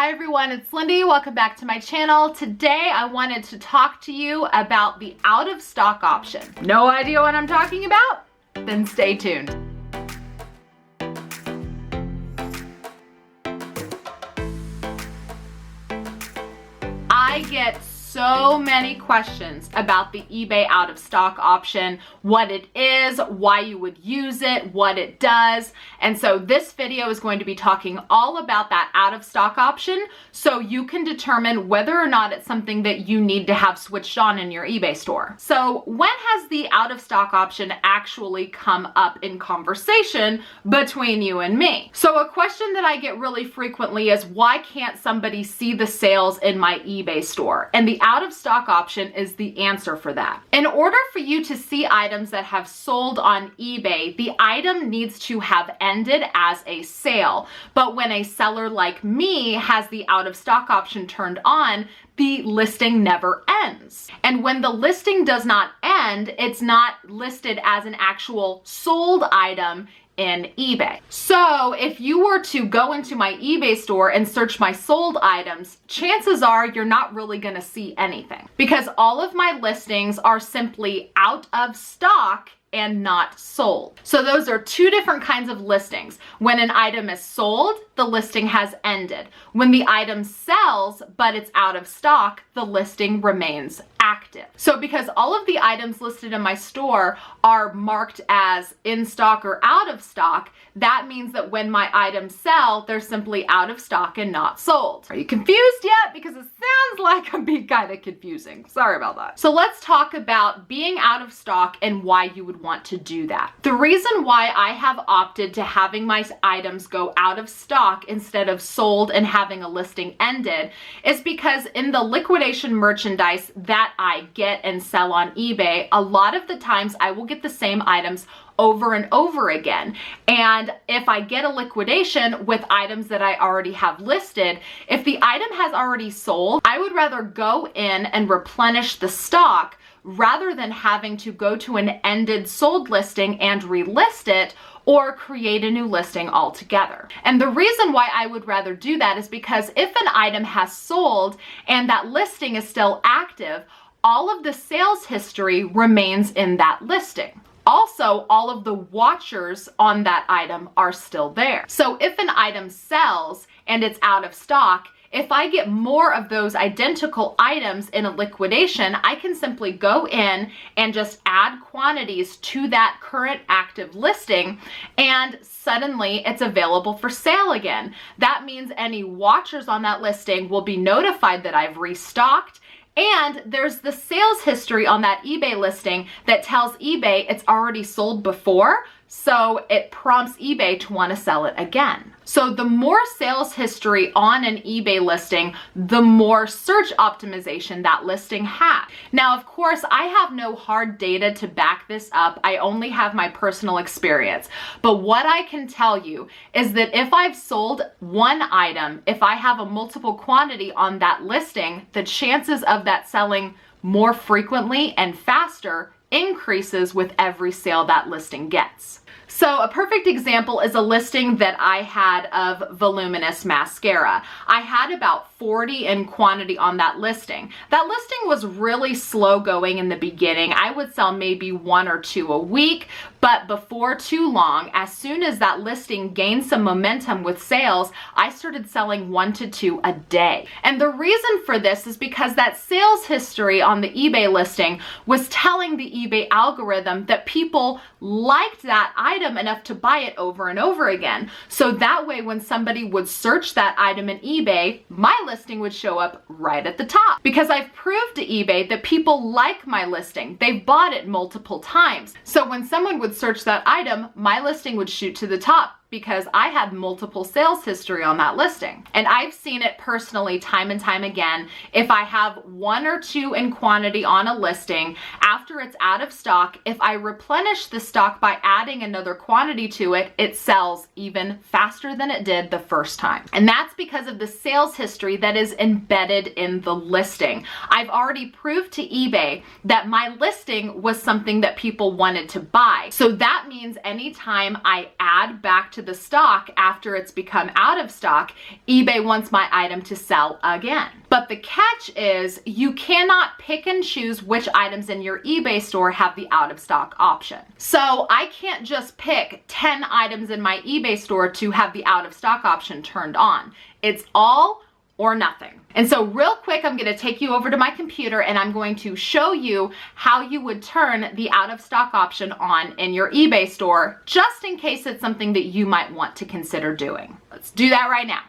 Hi everyone, it's Lindey. Welcome back to my channel. Today I wanted to talk to you about the out of stock option. No idea what I'm talking about? Then stay tuned. I get so many questions about the eBay out of stock option, what it is, why you would use it, what it does. And so this video is going to be talking all about that out of stock option so you can determine whether or not it's something that you need to have switched on in your eBay store. So when has the out of stock option actually come up in conversation between you and me? So a question that I get really frequently is, why can't somebody see the sales in my eBay store? And the out of stock option is the answer for that. In order for you to see items that have sold on eBay, the item needs to have ended as a sale. But when a seller like me has the out of stock option turned on, the listing never ends. And when the listing does not end, it's not listed as an actual sold item in eBay. So if you were to go into my eBay store and search my sold items, chances are you're not really going to see anything because all of my listings are simply out of stock and not sold. So those are two different kinds of listings. When an item is sold, the listing has ended. When the item sells, but it's out of stock, the listing remains active. So because all of the items listed in my store are marked as in stock or out of stock, that means that when my items sell, they're simply out of stock and not sold. Are you confused yet? Because it sounds like I'm being kind of confusing. Sorry about that. So let's talk about being out of stock and why you would want to do that. The reason why I have opted to having my items go out of stock instead of sold and having a listing ended is because in the liquidation merchandise that I get and sell on eBay, a lot of the times I will get the same items over and over again. And if I get a liquidation with items that I already have listed, if the item has already sold, I would rather go in and replenish the stock rather than having to go to an ended sold listing and relist it or create a new listing altogether. And the reason why I would rather do that is because if an item has sold and that listing is still active, all of the sales history remains in that listing. Also, all of the watchers on that item are still there. So if an item sells and it's out of stock, if I get more of those identical items in a liquidation, I can simply go in and just add quantities to that current active listing and suddenly it's available for sale again. That means any watchers on that listing will be notified that I've restocked. And there's the sales history on that eBay listing that tells eBay it's already sold before, so it prompts eBay to want to sell it again. So the more sales history on an eBay listing, the more search optimization that listing has. Now, of course, I have no hard data to back this up. I only have my personal experience. But what I can tell you is that if I've sold one item, if I have a multiple quantity on that listing, the chances of that selling more frequently and faster increases with every sale that listing gets. So a perfect example is a listing that I had of voluminous mascara. I had about 40 in quantity on that listing. That listing was really slow going in the beginning. I would sell maybe 1 or 2 a week, but before too long, as soon as that listing gained some momentum with sales, I started selling 1 to 2 a day. And the reason for this is because that sales history on the eBay listing was telling the eBay algorithm that people liked that item enough to buy it over and over again. So that way, when somebody would search that item in eBay, my listing would show up right at the top because I've proved to eBay that people like my listing. They've bought it multiple times. So when someone would search that item, my listing would shoot to the top because I had multiple sales history on that listing. And I've seen it personally time and time again. If I have 1 or 2 in quantity on a listing, after it's out of stock, if I replenish the stock by adding another quantity to it, it sells even faster than it did the first time. And that's because of the sales history that is embedded in the listing. I've already proved to eBay that my listing was something that people wanted to buy. So that means anytime I add back to the stock after it's become out of stock, eBay wants my item to sell again. But the catch is you cannot pick and choose which items in your eBay store have the out of stock option. So I can't just pick 10 items in my eBay store to have the out of stock option turned on. It's all or nothing. And so real quick, I'm going to take you over to my computer and I'm going to show you how you would turn the out of stock option on in your eBay store, just in case it's something that you might want to consider doing. Let's do that right now.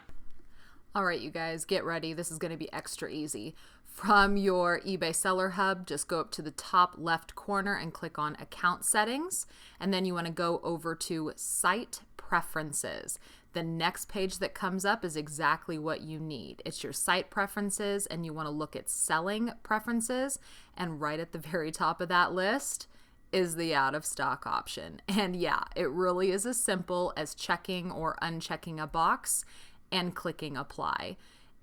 All right, you guys, get ready. This is going to be extra easy. From your eBay Seller Hub, just go up to the top left corner and click on Account Settings. And then you want to go over to Site Preferences. The next page that comes up is exactly what you need. It's your site preferences, and you want to look at selling preferences. And right at the very top of that list is the out of stock option. And yeah, it really is as simple as checking or unchecking a box and clicking apply.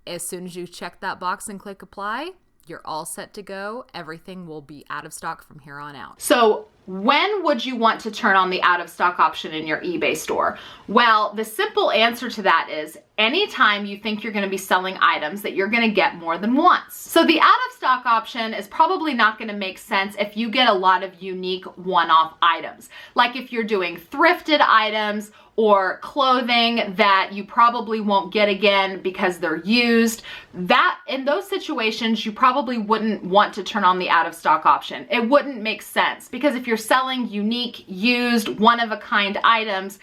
As soon as you check that box and click apply, you're all set to go. Everything will be out of stock from here on out. So when would you want to turn on the out of stock option in your eBay store? Well, the simple answer to that is anytime you think you're going to be selling items that you're going to get more than once. So the out of stock option is probably not going to make sense if you get a lot of unique one-off items. Like if you're doing thrifted items or clothing that you probably won't get again because they're used. That in those situations, you probably wouldn't want to turn on the out of stock option. It wouldn't make sense because if you're selling unique, used, one-of-a-kind items,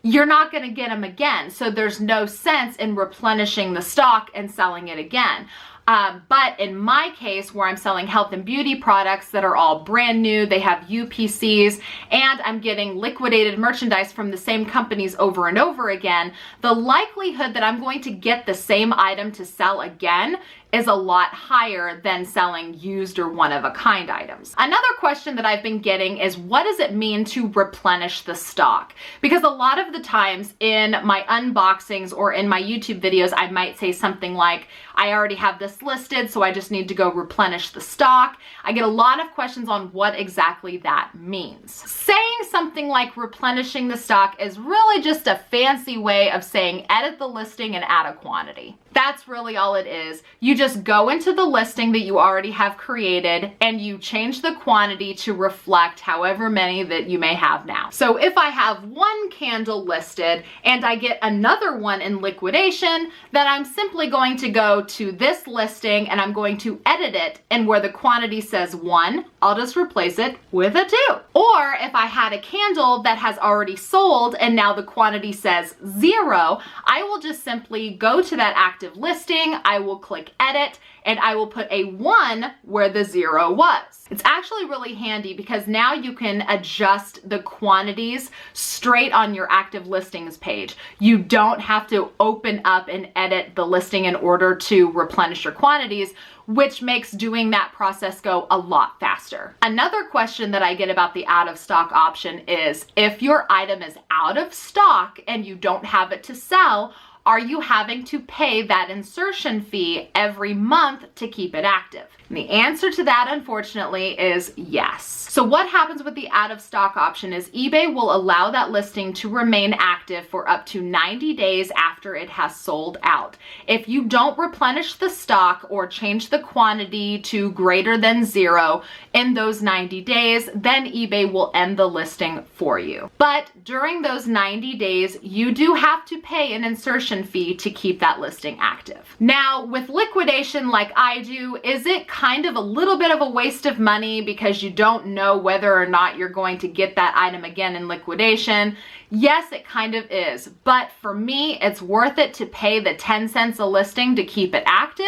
you're not going to get them again. So there's no sense in replenishing the stock and selling it again. But in my case, where I'm selling health and beauty products that are all brand new, they have UPCs, and I'm getting liquidated merchandise from the same companies over and over again, the likelihood that I'm going to get the same item to sell again is a lot higher than selling used or one-of-a-kind items. Another question that I've been getting is, what does it mean to replenish the stock? Because a lot of the times in my unboxings or in my YouTube videos, I might say something like, I already have this listed, so I just need to go replenish the stock. I get a lot of questions on what exactly that means. Saying something like replenishing the stock is really just a fancy way of saying edit the listing and add a quantity. That's really all it is. You just go into the listing that you already have created and you change the quantity to reflect however many that you may have now. So if I have one candle listed and I get another one in liquidation, then I'm simply going to go to this listing and I'm going to edit it, and where the quantity says 1, I'll just replace it with a 2. Or if I had a candle that has already sold and now the quantity says 0, I will just simply go to that active listing, I will click edit, and I will put a 1 where the 0 was. It's actually really handy because now you can adjust the quantities straight on your active listings page. You don't have to open up and edit the listing in order to replenish your quantities, which makes doing that process go a lot faster. Another question that I get about the out of stock option is, if your item is out of stock and you don't have it to sell, are you having to pay that insertion fee every month to keep it active? And the answer to that, unfortunately, is yes. So what happens with the out of stock option is eBay will allow that listing to remain active for up to 90 days after it has sold out. If you don't replenish the stock or change the quantity to greater than 0 in those 90 days, then eBay will end the listing for you. But during those 90 days, you do have to pay an insertion fee to keep that listing active. Now, with liquidation like I do, is it kind of a little bit of a waste of money because you don't know whether or not you're going to get that item again in liquidation? Yes, it kind of is. But for me, it's worth it to pay the 10 cents a listing to keep it active.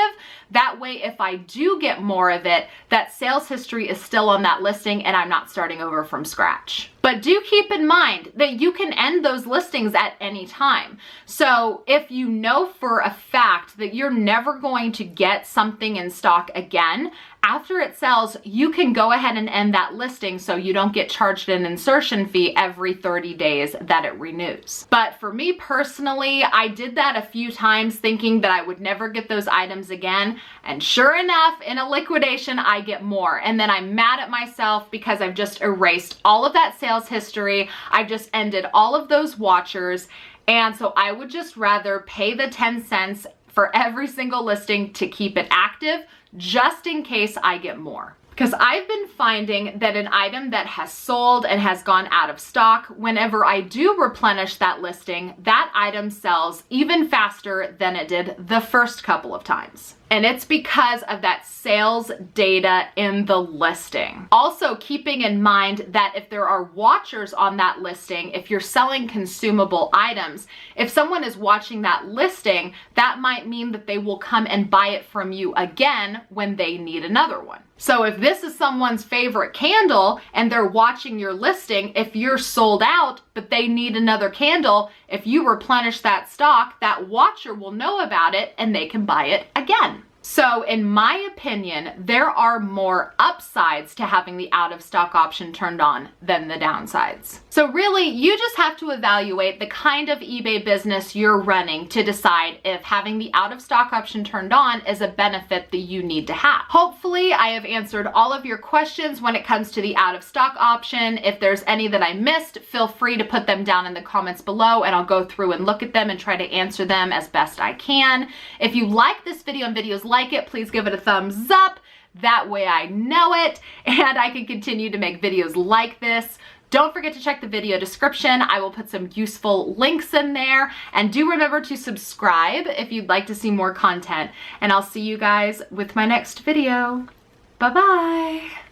That way, if I do get more of it, that sales history is still on that listing and I'm not starting over from scratch. But do keep in mind that you can end those listings at any time. So if you know for a fact that you're never going to get something in stock again after it sells, you can go ahead and end that listing so you don't get charged an insertion fee every 30 days that it renews. But for me personally, I did that a few times thinking that I would never get those items again. And sure enough, in a liquidation, I get more. And then I'm mad at myself because I've just erased all of that sales history. I've just ended all of those watchers. And so I would just rather pay the 10 cents for every single listing to keep it active, just in case I get more. Because I've been finding that an item that has sold and has gone out of stock, whenever I do replenish that listing, that item sells even faster than it did the first couple of times. And it's because of that sales data in the listing. Also, keeping in mind that if there are watchers on that listing, if you're selling consumable items, if someone is watching that listing, that might mean that they will come and buy it from you again when they need another one. So if this is someone's favorite candle and they're watching your listing, if you're sold out but they need another candle, if you replenish that stock, that watcher will know about it and they can buy it again. So in my opinion, there are more upsides to having the out of stock option turned on than the downsides. So really, you just have to evaluate the kind of eBay business you're running to decide if having the out of stock option turned on is a benefit that you need to have. Hopefully, I have answered all of your questions when it comes to the out of stock option. If there's any that I missed, feel free to put them down in the comments below and I'll go through and look at them and try to answer them as best I can. If you like this video and videos like it, please give it a thumbs up. That way I know it and I can continue to make videos like this. Don't forget to check the video description. I will put some useful links in there. And do remember to subscribe if you'd like to see more content. And I'll see you guys with my next video. Bye-bye.